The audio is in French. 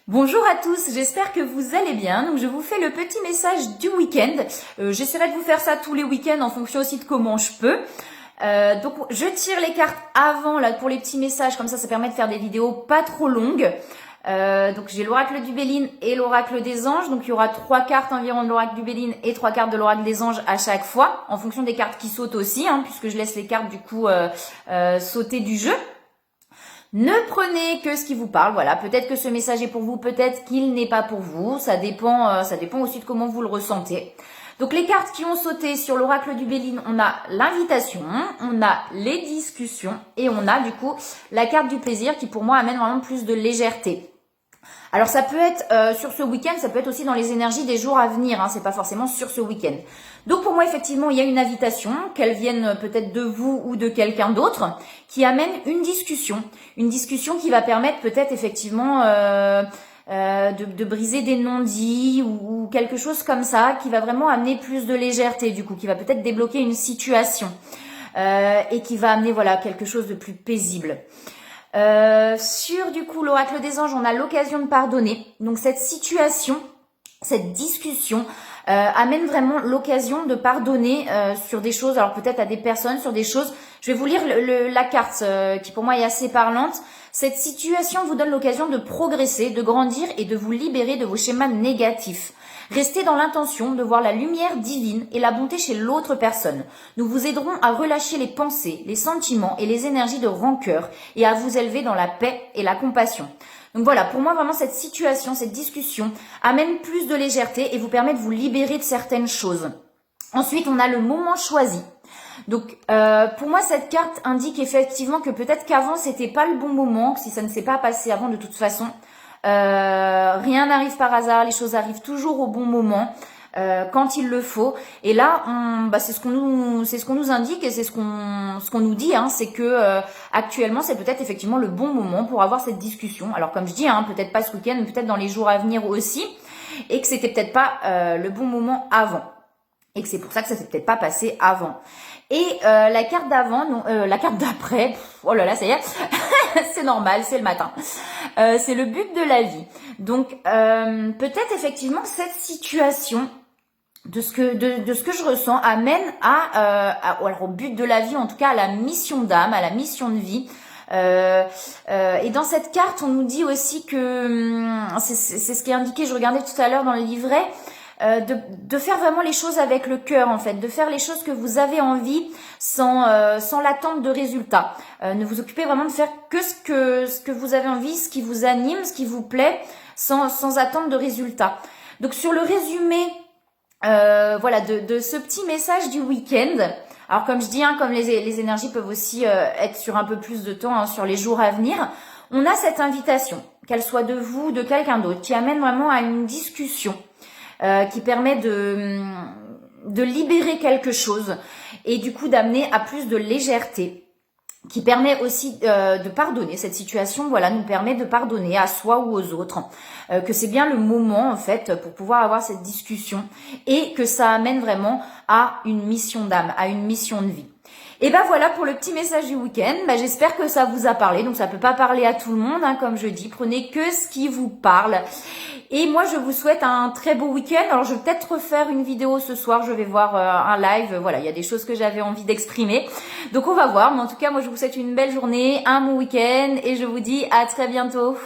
Bonjour à tous, j'espère que vous allez bien. Donc je vous fais le petit message du week-end. J'essaierai de vous faire ça tous les week-ends en fonction aussi de comment je peux. Donc je tire les cartes avant là pour les petits messages, comme ça permet de faire des vidéos pas trop longues. Donc j'ai l'oracle du Béline et l'oracle des anges. Donc il y aura 3 cartes environ de l'oracle du Béline et 3 cartes de l'oracle des anges à chaque fois, en fonction des cartes qui sautent aussi, puisque je laisse les cartes du coup sauter du jeu. Ne prenez que ce qui vous parle, voilà. Peut-être que ce message est pour vous, peut-être qu'il n'est pas pour vous. Ça dépend aussi de comment vous le ressentez. Donc les cartes qui ont sauté sur l'oracle du Béline, on a l'invitation, on a les discussions et on a du coup la carte du plaisir qui pour moi amène vraiment plus de légèreté. Alors ça peut être sur ce week-end, ça peut être aussi dans les énergies des jours à venir, c'est pas forcément sur ce week-end. Donc pour moi effectivement il y a une invitation, qu'elle vienne peut-être de vous ou de quelqu'un d'autre, qui amène une discussion qui va permettre peut-être effectivement de briser des non-dits ou quelque chose comme ça, qui va vraiment amener plus de légèreté du coup, qui va peut-être débloquer une situation et qui va amener voilà quelque chose de plus paisible. Sur du coup l'oracle des anges, on a l'occasion de pardonner. Donc cette situation, cette discussion amène vraiment l'occasion de pardonner sur des choses, alors peut-être à des personnes, sur des choses. Je vais vous lire la carte qui pour moi est assez parlante. Cette situation vous donne l'occasion de progresser, de grandir et de vous libérer de vos schémas négatifs. Restez dans l'intention de voir la lumière divine et la bonté chez l'autre personne. Nous vous aiderons à relâcher les pensées, les sentiments et les énergies de rancœur et à vous élever dans la paix et la compassion. Donc voilà, pour moi vraiment cette situation, cette discussion amène plus de légèreté et vous permet de vous libérer de certaines choses. Ensuite, on a le moment choisi. Donc pour moi cette carte indique effectivement que peut-être qu'avant c'était pas le bon moment, que si ça ne s'est pas passé avant de toute façon, rien n'arrive par hasard, les choses arrivent toujours au bon moment. Quand il le faut. Et là, c'est ce qu'on nous indique et c'est ce qu'on nous dit, c'est que actuellement, c'est peut-être effectivement le bon moment pour avoir cette discussion. Alors comme je dis, peut-être pas ce week-end, mais peut-être dans les jours à venir aussi, et que c'était peut-être pas le bon moment avant, et que c'est pour ça que ça s'est peut-être pas passé avant. Et la carte d'avant, la carte d'après, oh là là, ça y est, c'est normal, c'est le matin. C'est le but de la vie. Donc peut-être effectivement cette situation de ce que je ressens amène alors au but de la vie, en tout cas à la mission d'âme, à la mission de vie. Et dans cette carte, on nous dit aussi que c'est ce qui est indiqué. Je regardais tout à l'heure dans le livret. De faire vraiment les choses avec le cœur en fait, de faire les choses que vous avez envie sans l'attente de résultats. Ne vous occupez vraiment de faire que ce que vous avez envie, ce qui vous anime, ce qui vous plaît, sans attente de résultats. Donc sur le résumé de ce petit message du week-end. Alors comme je dis, comme les énergies peuvent aussi être sur un peu plus de temps, sur les jours à venir, on a cette invitation, qu'elle soit de vous ou de quelqu'un d'autre, qui amène vraiment à une discussion. Qui permet de libérer quelque chose et du coup d'amener à plus de légèreté, qui permet aussi de pardonner. Cette situation nous permet de pardonner à soi ou aux autres, que c'est bien le moment en fait pour pouvoir avoir cette discussion et que ça amène vraiment à une mission d'âme, à une mission de vie. Et ben voilà pour le petit message du week-end. J'espère que ça vous a parlé. Donc ça peut pas parler à tout le monde, comme je dis. Prenez que ce qui vous parle. Et moi, je vous souhaite un très beau week-end. Alors, je vais peut-être refaire une vidéo ce soir. Je vais voir un live. Voilà, il y a des choses que j'avais envie d'exprimer. Donc, on va voir. Mais en tout cas, moi, je vous souhaite une belle journée, un bon week-end. Et je vous dis à très bientôt.